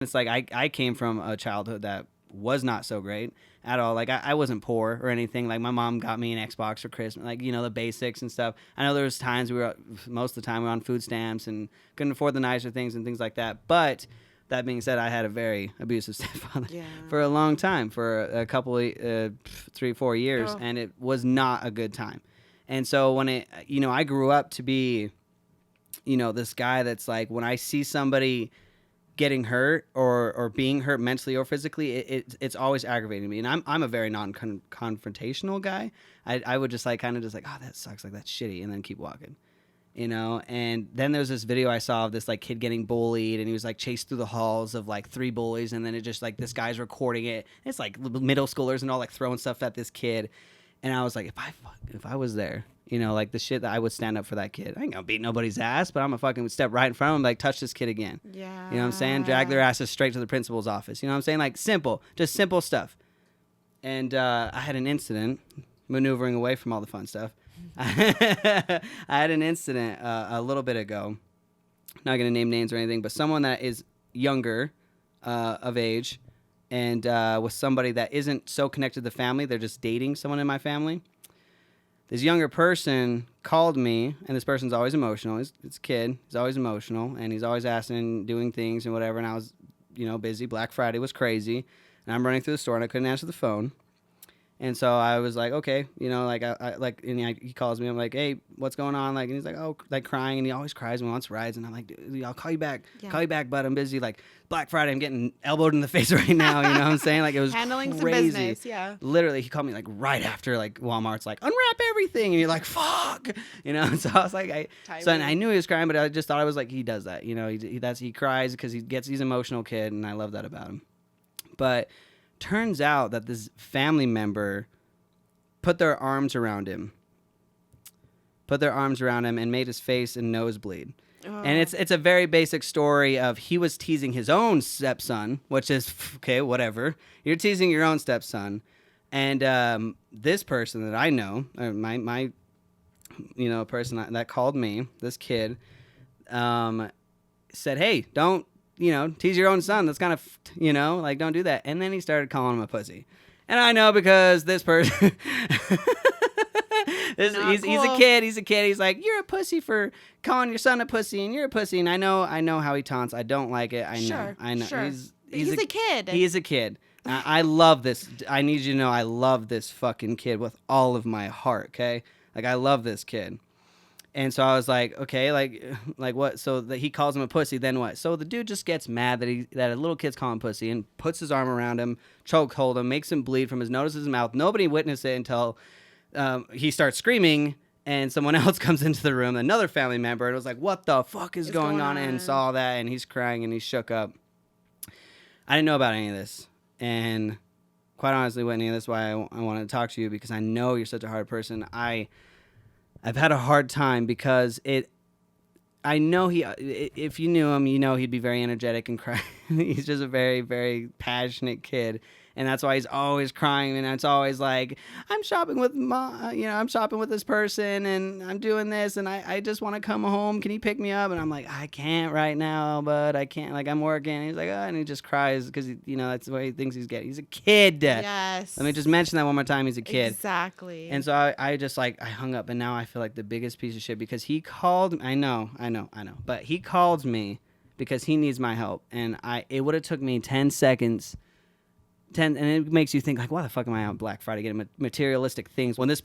It's like I came from a childhood that was not so great at all. Like I wasn't poor or anything. Like my mom got me an Xbox for Christmas, like the basics and stuff. I know there was times most of the time we were on food stamps and couldn't afford the nicer things and things like that. But that being said, I had a very abusive stepfather for a long time, for a couple of 3-4 years, and it was not a good time. And so when I grew up to be, this guy that's like, when I see somebody getting hurt or being hurt mentally or physically, it's always aggravating me. And I'm a very non-confrontational guy. I would just like kind of just like, oh, that sucks, like that's shitty, and then keep walking. And then there's this video I saw of this like kid getting bullied, and he was like chased through the halls of like 3 bullies, and then it just like this guy's recording it. It's like middle schoolers and all like throwing stuff at this kid, and I was like, if I was there, like the shit that I would stand up for that kid. I ain't gonna beat nobody's ass, but I'm gonna fucking step right in front of him, like touch this kid again. Yeah. You know what I'm saying? Drag their asses straight to the principal's office. You know what I'm saying? Like just simple stuff. And I had an incident, maneuvering away from all the fun stuff. I had an incident a little bit ago. Not gonna name names or anything, but someone that is younger of age, and with somebody that isn't so connected to the family. They're just dating someone in my family. This younger person called me, and this person's always emotional. It's a kid. He's always emotional, and he's always asking, doing things and whatever. And I was, busy. Black Friday was crazy, and I'm running through the store, and I couldn't answer the phone. And so I was like, okay, he calls me. I'm like, hey, what's going on? Like, and he's like, oh, like crying, and he always cries when he wants rides. And I'm like, dude, I'll call you back. Yeah. Call you back, bud. I'm busy. Like Black Friday, I'm getting elbowed in the face right now. You know what I'm saying? Like it was handling crazy. Some business. Yeah. Literally, he called me like right after like Walmart's like unwrap everything, and you're like, fuck, And so I was like, and I knew he was crying, but I just thought I was like, he does that, he cries because he's an emotional kid, and I love that about him. But turns out that this family member put their arms around him and made his face and nose bleed. Oh. And it's a very basic story of he was teasing his own stepson, which is, okay, whatever. You're teasing your own stepson. And this person that I know, my person that called me, this kid, said, hey, don't, tease your own son. That's kind of, like, don't do that. And then he started calling him a pussy. And I know because this person, he's a kid. He's like, you're a pussy for calling your son a pussy, and you're a pussy. And I know how he taunts. I don't like it. I know. Sure. He's a kid. He is a kid. I love this. I need you to know I love this fucking kid with all of my heart, okay? Like, I love this kid. And so I was like, okay, like what? So that he calls him a pussy, then what? So the dude just gets mad that a little kid's calling him pussy, and puts his arm around him, chokehold him, makes him bleed from his nose to his mouth. Nobody witnessed it until he starts screaming, and someone else comes into the room, another family member, and was like, what the fuck is going on? And saw that, and he's crying, and he's shook up. I didn't know about any of this. And quite honestly, Whitney, that's why I wanted to talk to you, because I know you're such a hard person. I've had a hard time because I know if you knew him, he'd be very energetic and cry. He's just a very, very passionate kid. And that's why he's always crying. And it's always like, I'm shopping with I'm shopping with this person, and I'm doing this, and I just want to come home. Can you pick me up? And I'm like, I can't right now, but I can't. Like, I'm working. And he's like, oh, and he just cries because, that's the way he thinks he's getting. He's a kid. Yes. Let me just mention that one more time. He's a kid. Exactly. And so I just I hung up, and now I feel like the biggest piece of shit because he called. I know. But he called me because he needs my help. And it would have took me 10 seconds. And it makes you think, like, why the fuck am I on Black Friday getting materialistic things? When this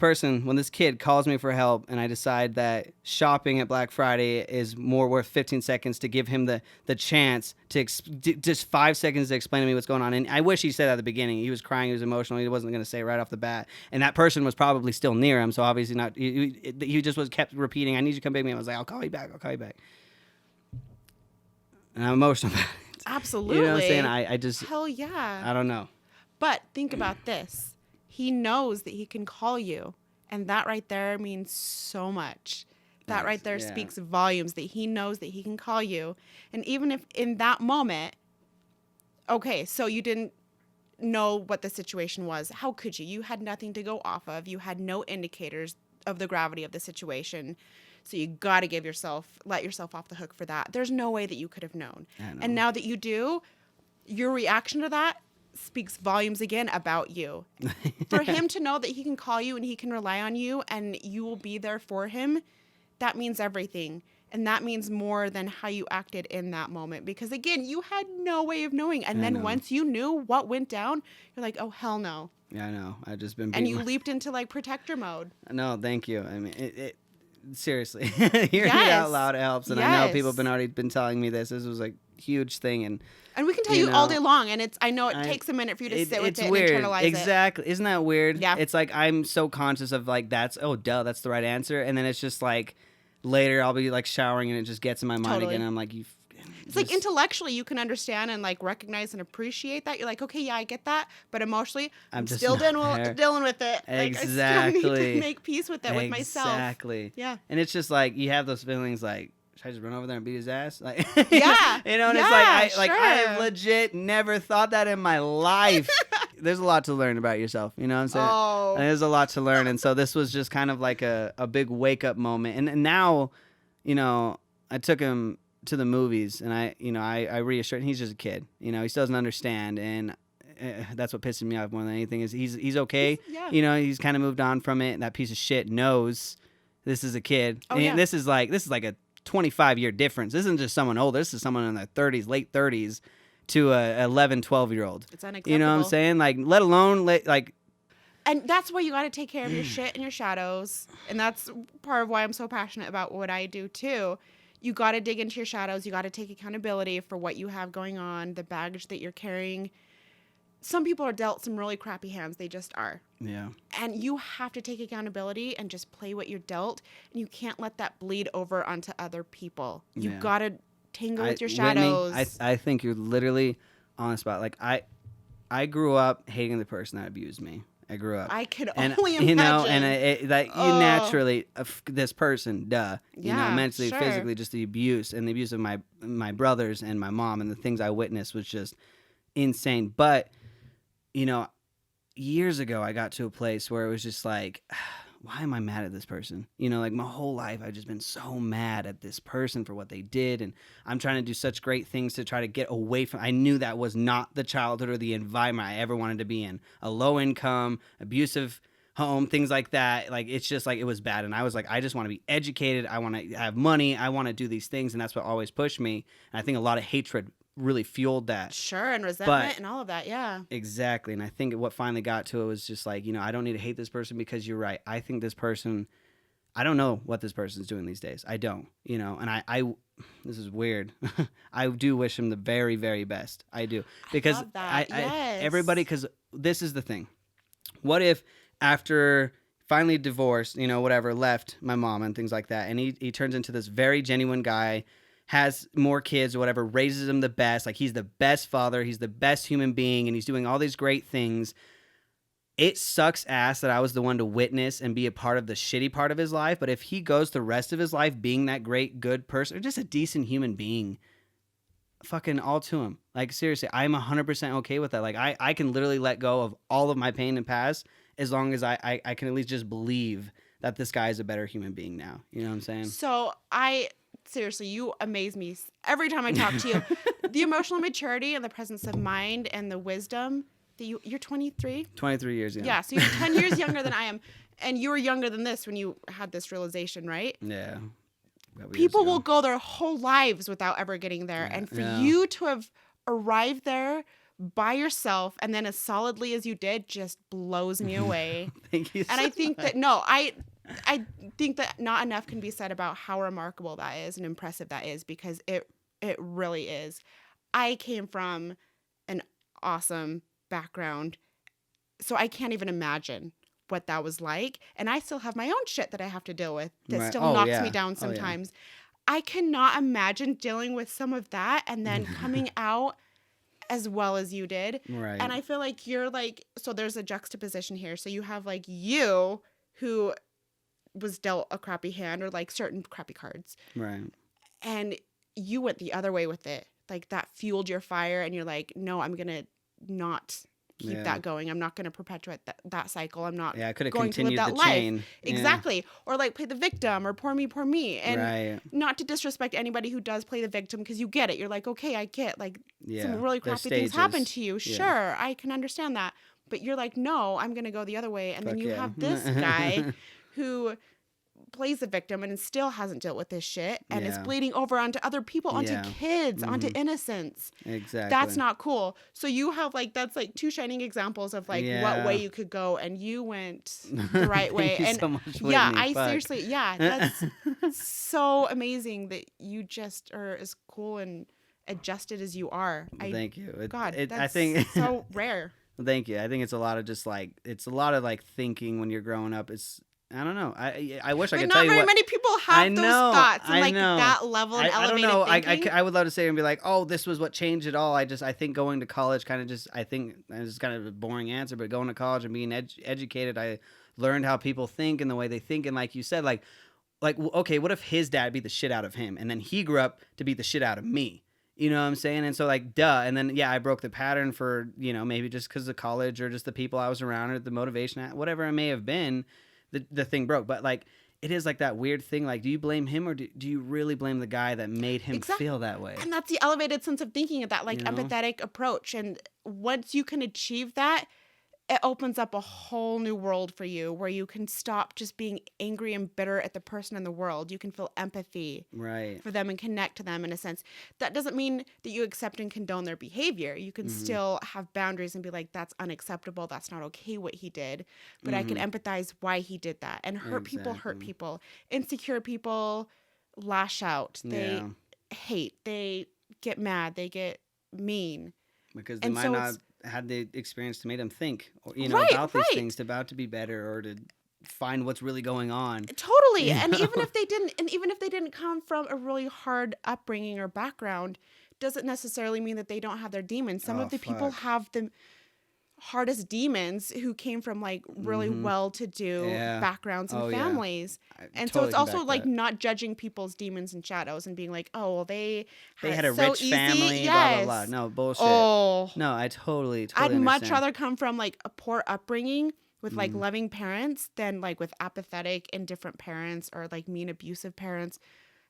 kid calls me for help, and I decide that shopping at Black Friday is more worth 15 seconds to give him the chance to just 5 seconds to explain to me what's going on. And I wish he said at the beginning. He was crying, he was emotional, he wasn't going to say it right off the bat. And that person was probably still near him, so obviously not. He just kept repeating, I need you to come pick me up. I was like, I'll call you back. And I'm emotional about it. Absolutely. You know what I'm saying? I just... Hell yeah. I don't know. But think about this. He knows that he can call you. And that right there means so much. That right there speaks volumes, that he knows that he can call you. And even if in that moment, okay, so you didn't know what the situation was. How could you? You had nothing to go off of. You had no indicators of the gravity of the situation. So you got to let yourself off the hook for that. There's no way that you could have known. And now that you do, your reaction to that speaks volumes again about you. For him to know that he can call you and he can rely on you and you will be there for him, that means everything. And that means more than how you acted in that moment. Because again, you had no way of knowing. And then once you knew what went down, you're like, oh, hell no. Yeah, I know. I've just been and you leaped into like protector mode. No, thank you. I mean, it seriously, hearing it out loud helps. And I know people have already been telling me this. This was a huge thing. And we can tell you all day long. And I know it takes a minute for you to sit with it weird. And internalize exactly. Isn't that weird? Yeah. It's like I'm so conscious of like, that's the right answer. And then it's just like later I'll be like showering and it just gets in my mind again. And I'm like, it's like intellectually you can understand and like recognize and appreciate that. You're like, okay, yeah, I get that. But emotionally, I'm just still dealing with it. Exactly. Like, I still need to make peace with it with myself. Exactly. Yeah. And it's just like you have those feelings like, should I just run over there and beat his ass? Like, yeah. You know, and it's like I legit never thought that in my life. There's a lot to learn about yourself. You know what I'm saying? Oh. And there's a lot to learn. And so this was just kind of like a big wake up moment. And now, you know, I took him to the movies and I reassured him he's just a kid. You know, he still doesn't understand. And that's what pisses me off more than anything is he's okay. You know, he's kind of moved on from it. And that piece of shit knows this is a kid. Oh, and this is like a 25-year difference. This isn't just someone old. This is someone in their 30s, late 30s to a 11, 12-year-old. It's unacceptable. You know what I'm saying? Like, let alone, like... And that's why you got to take care of your shit and your shadows. And that's part of why I'm so passionate about what I do, too. You got to dig into your shadows. You got to take accountability for what you have going on, the baggage that you're carrying. Some people are dealt some really crappy hands. They just are. Yeah. And you have to take accountability and just play what you're dealt. And you can't let that bleed over onto other people. You got to tangle with your shadows. Whitney, I think you're literally on the spot. Like, I grew up hating the person that abused me. I grew up. I could only imagine. You know, and you naturally, this person, you know, mentally, physically, just the abuse and the abuse of my brothers and my mom and the things I witnessed was just insane. But, you know, years ago, I got to a place where it was just like, why am I mad at this person? You know, like my whole life, I've just been so mad at this person for what they did. And I'm trying to do such great things to try to get away from. I knew that was not the childhood or the environment I ever wanted to be in. A low income, abusive home, things like that. Like, it's just like, it was bad. And I was like, I just want to be educated. I want to have money. I want to do these things. And that's what always pushed me. And I think a lot of hatred really fueled that. Sure, and resentment and all of that, yeah. Exactly. And I think what finally got to it was just like, you know, I don't need to hate this person because you're right. I think this person, I don't know what this person's doing these days. I don't, you know, and I this is weird. I do wish him the very, very best. I do. Because I love that. Yes. Everybody, because this is the thing. What if after finally divorced, you know, whatever, left my mom and things like that, and he turns into this very genuine guy, has more kids or whatever, raises them the best, like he's the best father, he's the best human being, and he's doing all these great things. It sucks ass that I was the one to witness and be a part of the shitty part of his life, but if he goes the rest of his life being that great, good person, or just a decent human being, fucking all to him. Like, seriously, I'm 100% okay with that. Like, I can literally let go of all of my pain and past as long as I can at least just believe that this guy is a better human being now. You know what I'm saying? So seriously, you amaze me every time I talk to you. The emotional maturity and the presence of mind and the wisdom that you're 23? 23 years, yeah. Yeah, so you're 10 years younger than I am. And you were younger than this when you had this realization, right? Yeah. People will go their whole lives without ever getting there. Yeah. And for you to have arrived there by yourself and then as solidly as you did just blows me away. Thank you so And I think much. I think that not enough can be said about how remarkable that is and impressive that is because it really is. I came from an awesome background, so I can't even imagine what that was like. And I still have my own shit that I have to deal with that still knocks me down sometimes. I cannot imagine dealing with some of that and then coming out as well as you did. Right. And I feel like you're like, so there's a juxtaposition here. So you have like you who was dealt a crappy hand or like certain crappy cards. Right. And you went the other way with it. Like that fueled your fire and you're like, no, I'm going to not keep that going. I'm not going to perpetuate that cycle. I'm not I could have going to live continued that the life. chain. Exactly. Or like play the victim or poor me. And Right. not to disrespect anybody who does play the victim, because you get it. You're like, okay, I get like some really There's crappy things happen to you. Yeah. Sure, I can understand that. But you're like, no, I'm going to go the other way. And then you have this guy who plays the victim and still hasn't dealt with this shit and is bleeding over onto other people, onto kids, onto innocents. Exactly. That's not cool. So you have like, that's like two shining examples of like what way you could go, and you went the right way. Thank you and so much, yeah, Whitney. Fuck. Seriously, that's so amazing that you just are as cool and adjusted as you are. Thank you. That's I think so rare. Thank you. I think it's a lot of just like, it's a lot of like thinking when you're growing up. It's, I don't know. I wish I could tell you what. Not very many people have those thoughts and like that level of elevated thinking. I would love to say and be like, oh, this was what changed it all. I think going to college kind of just, I think it's kind of a boring answer, but going to college and being educated, I learned how people think and the way they think. And like you said, like, okay, what if his dad beat the shit out of him and then he grew up to beat the shit out of me? You know what I'm saying? And so like, duh. And then, I broke the pattern for, maybe just because of college or just the people I was around or the motivation, whatever it may have been, the thing broke. But like, it is like that weird thing. Like, do you blame him or do you really blame the guy that made him feel that way? And that's the elevated sense of thinking of that, like empathetic approach. And once you can achieve that, it opens up a whole new world for you where you can stop just being angry and bitter at the person in the world. You can feel empathy for them and connect to them in a sense. That doesn't mean that you accept and condone their behavior. You can still have boundaries and be like, that's unacceptable. That's not okay what he did. But I can empathize why he did that. And hurt people. Insecure people lash out. They hate. They get mad. They get mean. Because they might not had the experience to make them think, or, about these things, about to be better or to find what's really going on. Totally. And even if they didn't come from a really hard upbringing or background, doesn't necessarily mean that they don't have their demons. Some of the people have the hardest demons who came from like really well-to-do backgrounds and families. And so it's also like not judging people's demons and shadows and being like, oh, well, they had a rich family, blah, blah, blah. No, bullshit. No, I totally I'd understand. much rather come from like a poor upbringing with like loving parents than like with apathetic, indifferent parents or like mean, abusive parents.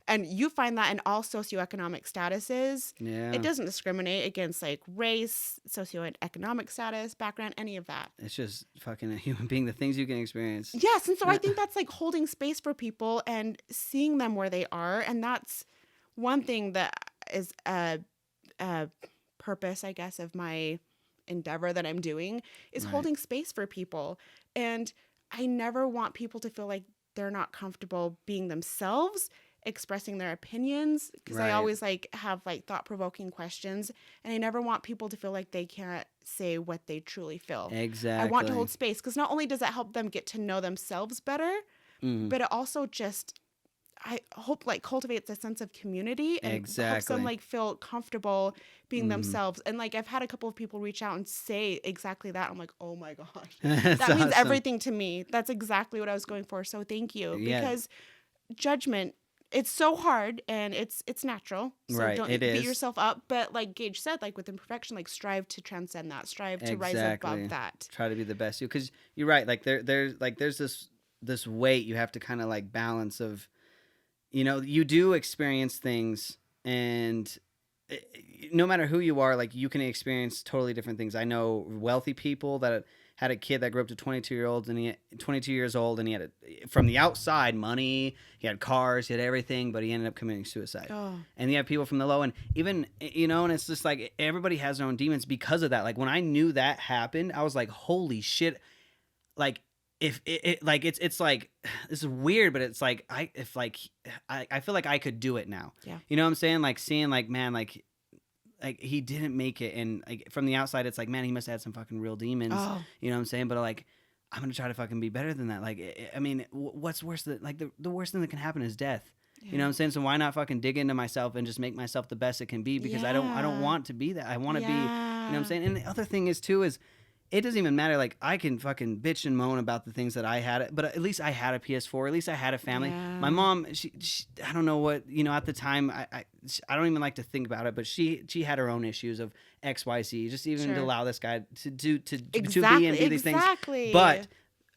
And you find that in all socioeconomic statuses. Yeah. It doesn't discriminate against like race, socioeconomic status, background, any of that. It's just fucking a human being, the things you can experience. Yes. And so I think that's like holding space for people and seeing them where they are. And that's one thing that is a purpose, I guess, of my endeavor that I'm doing is holding space for people. And I never want people to feel like they're not comfortable being themselves, expressing their opinions, because I always like have like thought-provoking questions, and I never want people to feel like they can't say what they truly feel. Exactly. I want to hold space because not only does that help them get to know themselves better, but it also just, I hope, like cultivates a sense of community and helps them like feel comfortable being themselves. And like I've had a couple of people reach out and say exactly that. I'm like, oh my gosh, that means everything to me. That's exactly what I was going for. So thank you, because judgment, it's so hard and it's natural. So don't beat yourself up. But like Gage said, like with imperfection, like strive to transcend that, strive to rise above that. Try to be the best you, because you're right. Like there's this weight you have to kind of like balance of, you do experience things, and no matter who you are, like you can experience totally different things. I know wealthy people that had a kid that grew up to 22 years old, and he had from the outside money, he had cars, he had everything, but he ended up committing suicide. And you have people from the low, and even, and it's just like everybody has their own demons because of that. Like when I knew that happened, I was like, holy shit. Like if it like, it's like, this is weird, but it's like, I feel like I could do it now. Yeah. You know what I'm saying? Like seeing like, man, like he didn't make it, and like from the outside it's like, man, he must have had some fucking real demons. You know what I'm saying? But like, I'm gonna try to fucking be better than that. Like, I mean, what's worse than like the worst thing that can happen is death. You know what I'm saying? So why not fucking dig into myself and just make myself the best it can be? Because I don't want to be that. I want to be, you know what I'm saying? And the other thing is too is it doesn't even matter. Like, I can fucking bitch and moan about the things that I had, but at least I had a PS4. At least I had a family. My Yeah. mom, she I don't know what, at the time, I don't even like to think about it, but she had her own issues of XYZ, just even to Sure. allow this guy to be and Exactly. do these things. Exactly. But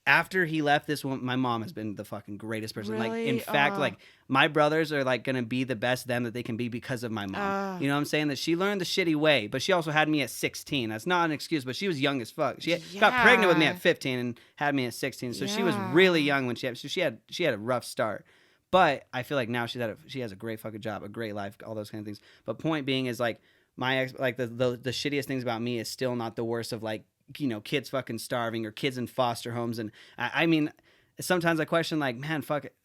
after he left, this one, my mom has been the fucking greatest person. Like, in Really? fact, like, my brothers are like gonna be the best them that they can be because of my mom. You know what I'm saying? That she learned the shitty way, but she also had me at 16. That's not an excuse, but she was young as fuck. She got pregnant with me Yeah. at 15 and had me at 16. So she was Yeah. really young when she had a rough start. But I feel like now she has a great fucking job, a great life, all those kind of things. But point being is, like, my ex, like, the shittiest things about me is still not the worst of, like, kids fucking starving or kids in foster homes. And I mean, sometimes I question, like, man, fuck it.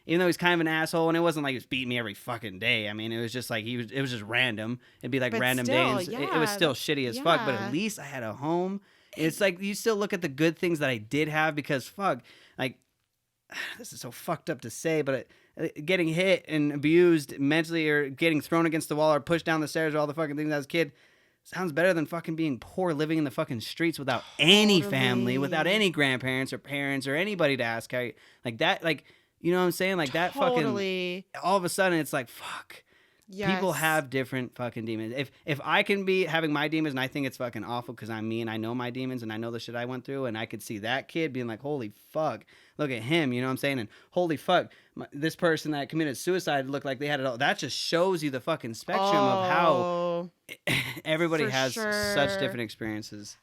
Even though he's kind of an asshole, and it wasn't like he was beating me every fucking day. I mean, it was just like it was just random. It'd be like But random still, days. It was yeah, still shitty as fuck, but at least I had a home. It's like you still look at the good things that I did have, because fuck, like, this is so fucked up to say, but getting hit and abused mentally, or getting thrown against the wall, or pushed down the stairs, or all the fucking things as a kid, sounds better than fucking being poor, living in the fucking streets without any family, without Totally. any grandparents or parents or anybody to ask how you, like that, like, you know what I'm saying? Like, that fucking, Totally. all of a sudden it's like, fuck. People Yes. have different fucking demons. If I can be having my demons, and I think it's fucking awful because I'm me and I know my demons and I know the shit I went through, and I could see that kid being like, holy fuck, look at him, you know what I'm saying? And holy fuck, this person that committed suicide looked like they had it all. That just shows you the fucking spectrum of how Oh, everybody for has such sure. different experiences.